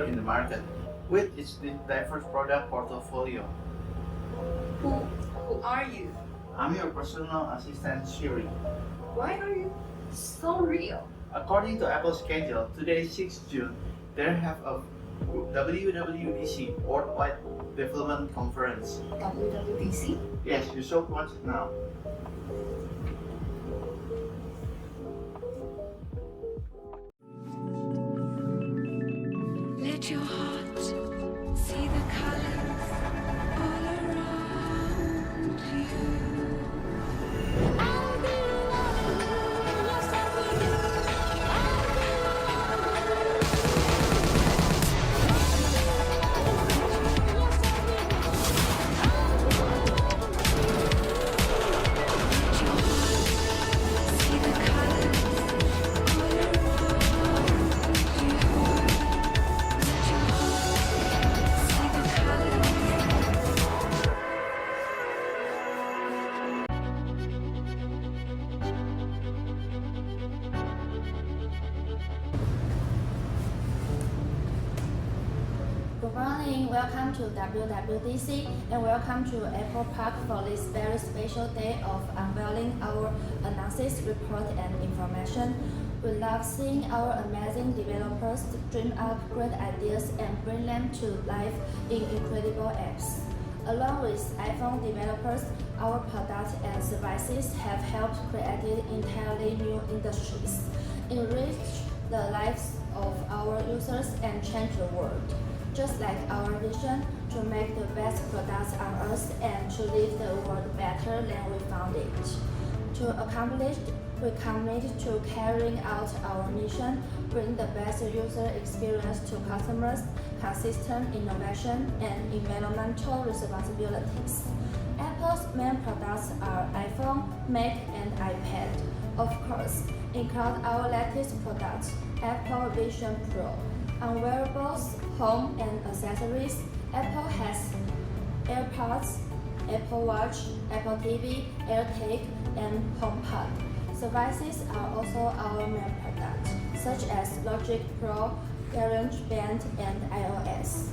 in the market with its diverse product portfolio. Who are you? I'm your personal assistant Siri. Why are you so real? According to Apple's schedule, today 6 June, they have a WWDC Worldwide Development Conference. WWDC? Yes, you should watch it now. Let your heart see the colors all around you. I'll be loving you, yes I will. I'll be Let your heart see the colors all around you. Let your heart see the colors. Good morning, welcome to WWDC and welcome to Apple Park for this very special day of unveiling our analysis report and information. We love seeing our amazing developers dream up great ideas and bring them to life in incredible apps. Along with iPhone developers, our products and services have helped create entirely new industries, enrich the lives of our users and change the world. Just like our vision to make the best products on earth and to leave the world better than we found it. To accomplish, we commit to carrying out our mission, bring the best user experience to customers, consistent innovation, and environmental responsibilities. Apple's main products are iPhone, Mac, and iPad. Of course, include our latest products, Apple Vision Pro. On wearables, home, and accessories, Apple has AirPods, Apple Watch, Apple TV, AirTag, and HomePod. Services are also our main products, such as Logic Pro, GarageBand, and iOS.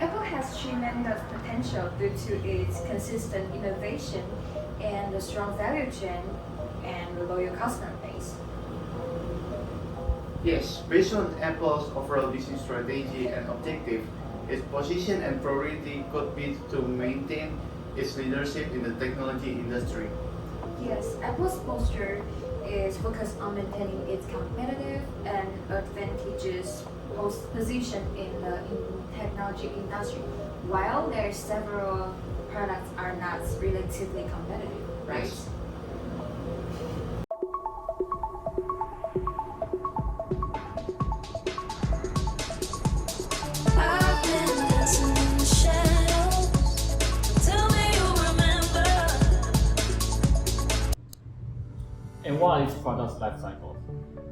Apple has tremendous potential due to its consistent innovation and a strong value chain and a loyal customer base. Yes, based on Apple's overall business strategy and objective, its position and priority could be to maintain its leadership in the technology industry. Yes, Apple's posture is focused on maintaining its competitive and advantageous position in the technology industry, while their several products are not relatively competitive, right? Yes. I've been dancing in the shadows. Tell me you remember. And what is product life cycle?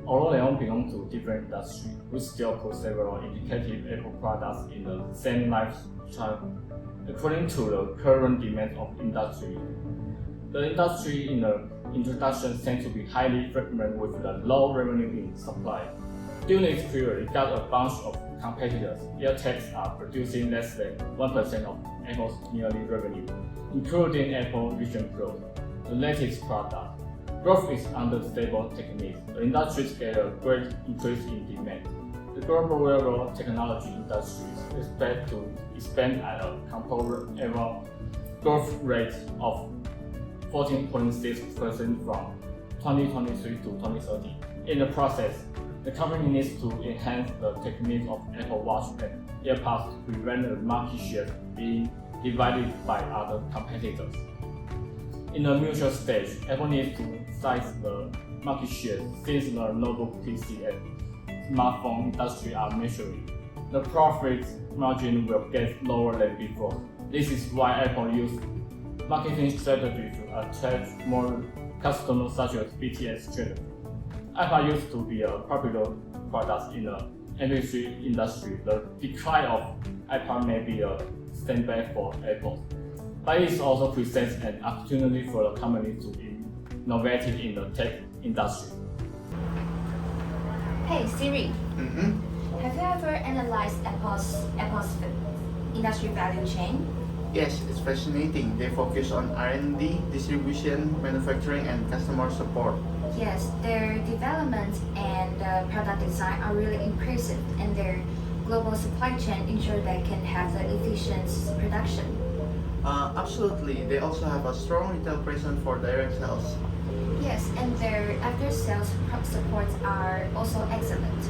Although they all belong to different industries, we still put several indicative Apple products in the same life cycle according to the current demand of industry. The industry in the introduction tends to be highly fragmented with the low revenue in supply. During this period, it got a bunch of competitors. AirTags are producing less than 1% of Apple's yearly revenue, including Apple Vision Pro, the latest product. Growth is under stable techniques. The industry get a great increase in demand. The global wearable technology industry is expected to expand at a compound annual growth rate of 14.6% from 2023 to 2030. In the process, the company needs to enhance the techniques of Apple Watch and AirPods to prevent the market share being divided by other competitors. In the mutual stage, Apple needs to size the market share since the notebook, PC, and smartphone industry are maturing. The profit margin will get lower than before. This is why Apple used marketing strategy to attract more customers such as BTS streaming. iPad used to be a popular product in the MP3 industry. The decline of iPad may be a setback for Apple, but it also presents an opportunity for the company to innovate in the tech industry. Hey Siri, Mm-hmm. have you ever analyzed Apple Apple's industry value chain? Yes, it's fascinating. They focus on R&D, distribution, manufacturing, and customer support. Yes, their development and product design are really impressive, and their global supply chain ensure they can have the efficient production. Absolutely. They also have a strong retail presence for direct sales. Yes, and their after-sales support are also excellent.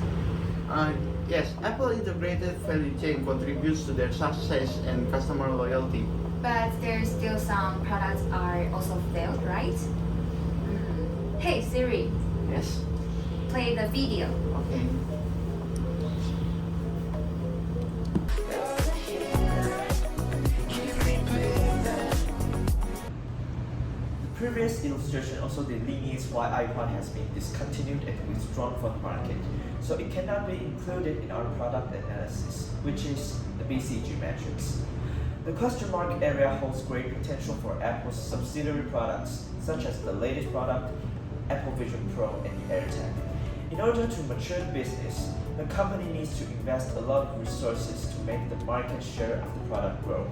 Yes, Apple integrated value chain contributes to their success and customer loyalty. But there's still some products are also failed, right? Hey Siri, Yes. play the video. Okay. The previous illustration also delineates why iPod has been discontinued and withdrawn from the market, so it cannot be included in our product analysis, which is the BCG metrics. The question mark area holds great potential for Apple's subsidiary products, such as the latest product, Apple Vision Pro and the AirTag. In order to mature the business, the company needs to invest a lot of resources to make the market share of the product grow.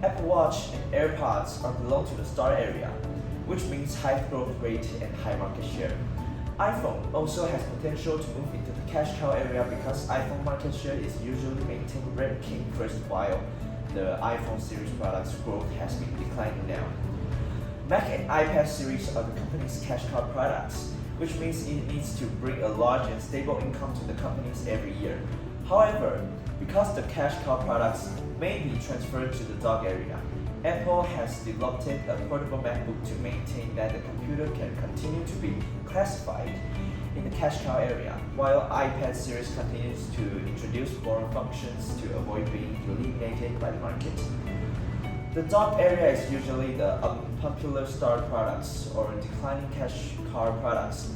Apple Watch and AirPods are belong to the star area, which means high growth rate and high market share. iPhone also has potential to move into the cash cow area because iPhone market share is usually maintained ranking first, while the iPhone series products growth has been declining now. Mac and iPad series are the company's cash cow products, which means it needs to bring a large and stable income to the companies every year. However, because the cash cow products may be transferred to the dog area, Apple has developed a portable MacBook to maintain that the computer can continue to be classified in the cash cow area, while iPad series continues to introduce more functions to avoid being eliminated by the market. The dog area is usually the unpopular star products or declining cash cow products.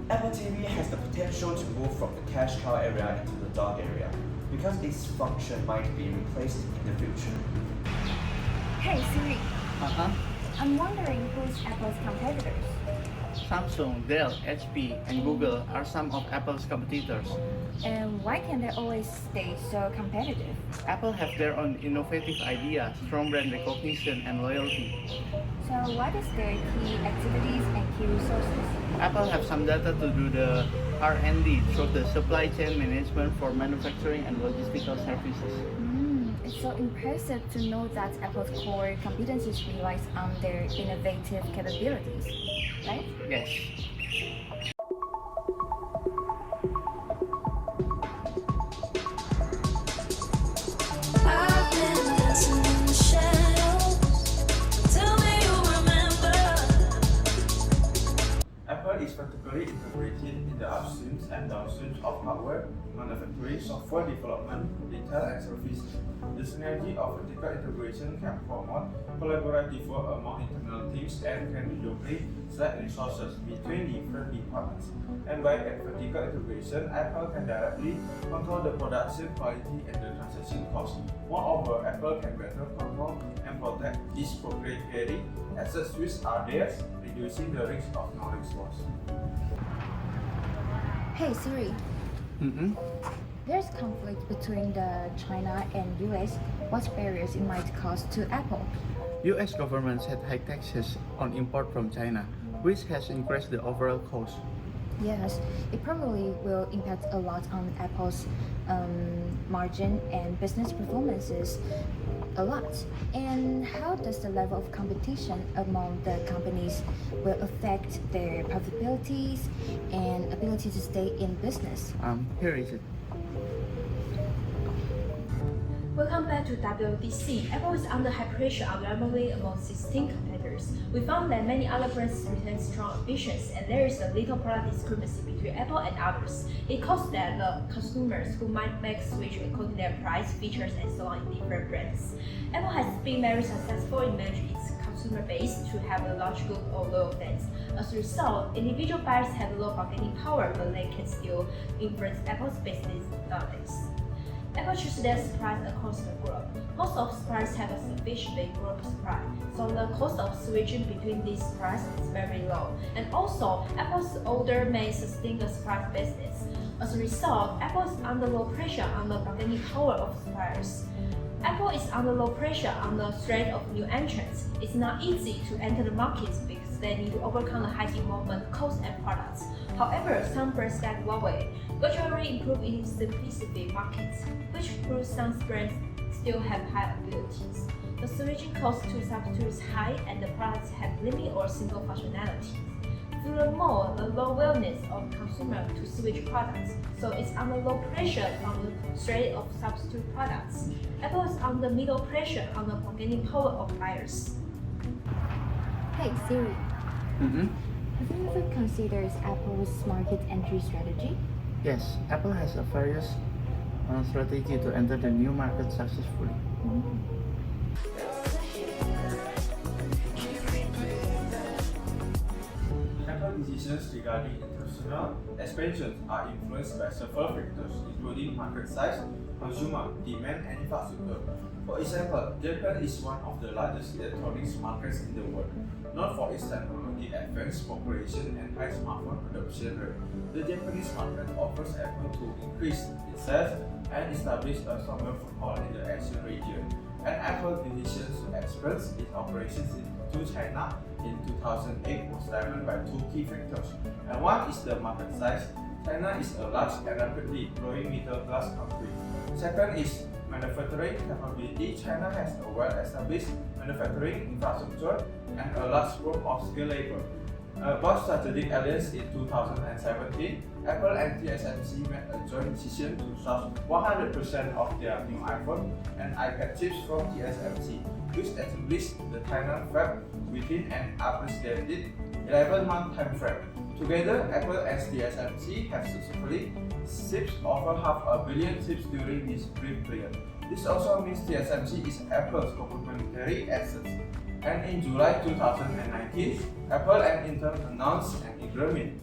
Apple TV has the potential to move from the cash cow area into the dog area because its function might be replaced in the future. Hey Siri, Uh-huh. I'm wondering who's Apple's competitors. Samsung, Dell, HP, and Google are some of Apple's competitors. And why can they always stay so competitive? Apple have their own innovative ideas, strong brand recognition, and loyalty. So what is their key activities and key resources? Apple have some data to do the R&D through the supply chain management for manufacturing and logistical services. It's so impressive to know that Apple's core competencies relies on their innovative capabilities, right? Yes. I've been dancing in the shadows. Tell me you remember. Apple is vertically integrated in the upstreams and downstreams of hardware, manufacturing, software development, retail, and service. The synergy of vertical integration can promote collaborative work among internal teams and can redeploy shared resources between different departments. And by vertical integration, Apple can directly control the production quality and the transaction cost. Moreover, Apple can better control and protect its proprietary assets which are theirs, reducing the risk of knowledge loss. Hey Siri, there's conflict between the China and US. What barriers it might cause to Apple? US government set high taxes on import from China, which has increased the overall cost. Yes, it probably will impact a lot on Apple's margin and business performances a lot. And how does the level of competition among the companies will affect their profitabilities and ability to stay in business? Here is it. Welcome back to WDC. Apple is under high pressure of rivalry among 16 competitors. We found that many other brands retain strong ambitions, and there is a little product discrepancy between Apple and others. It causes that the consumers who might make switch according to their price, features, and so on in different brands. Apple has been very successful in managing its consumer base to have a large group of loyal fans. As a result, individual buyers have low bargaining power, but they can still influence Apple's business nowadays. Apple chooses their supplies across the globe. Most of suppliers have a sufficiently global supply, so the cost of switching between these suppliers is very low. And also, Apple's order may sustain the supply business. As a result, Apple is under low pressure on the bargaining power of suppliers. Apple is under low pressure on the threat of new entrants. It's not easy to enter the markets because they need to overcome the high development costs and products. However, some brands like Huawei gradually improve in simplicity markets, which proves some brands still have high abilities. The switching cost to substitute is high and the products have limited or single functionalities. Furthermore, the low willingness of consumers to switch products, so it's under low pressure from the threat of substitute products. Apple is under middle pressure on the bargaining power of buyers. Hey Siri, Mm-hmm. have you ever considered Apple's market entry strategy? Yes, Apple has a various strategy to enter the new market successfully. Apple decisions regarding international expansion are influenced by several factors, including market size, consumer demand, and infrastructure. For example, Japan is one of the largest electronics markets in the world, known for its technology advanced population and high smartphone adoption rate. The Japanese market offers Apple to increase its sales and establish a stronger foothold in the Asian region. And Apple's decision to expand its operations into China in 2008 was driven by two key factors. And one is the market size. China is a large and rapidly growing middle-class country. Second is manufacturing capability. China has a well-established manufacturing infrastructure and a large group of skilled labor. About strategic alliance in 2017, Apple and TSMC made a joint decision to source 100% of their new iPhone and iPad chips from TSMC, which established the Tainan fab within an unprecedented 11-month time frame. Together, Apple and TSMC have successfully shipped over 500 million chips during this brief period. This also means TSMC is Apple's complementary assets. And in July 2019, Apple and Intel announced an agreement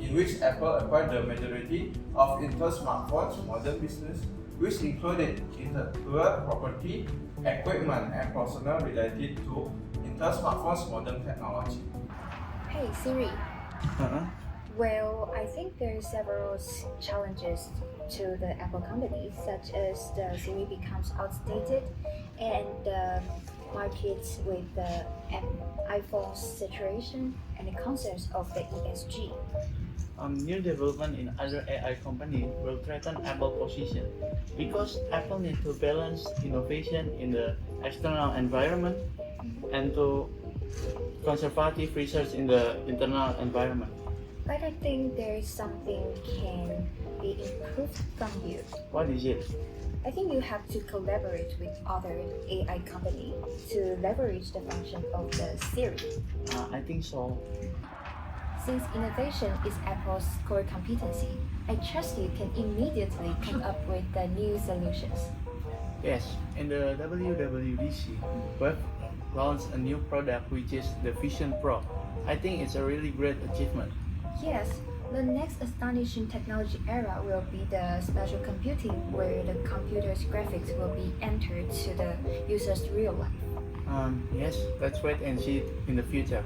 in which Apple acquired the majority of Intel Smartphones' modern business, which included intellectual property, equipment, and personnel related to Intel Smartphones' modern technology. Hey Siri, Uh-huh. well, I think there are several challenges to the Apple company, such as the Siri becomes outdated and the markets with the iPhone situation and the concerns of the ESG. New development in other AI companies will threaten Apple's position because Apple needs to balance innovation in the external environment and to conservative research in the internal environment. But I think there is something can be improved from you. What is it? I think you have to collaborate with other AI companies to leverage the function of the Siri. I think so. Since innovation is Apple's core competency, I trust you can immediately come up with the new solutions. Yes, in the WWDC, we've launched a new product which is the Vision Pro. I think it's a really great achievement. Yes, the next astonishing technology era will be the spatial computing, where the computer's graphics will be entered to the user's real life. Yes, let's wait and see it in the future.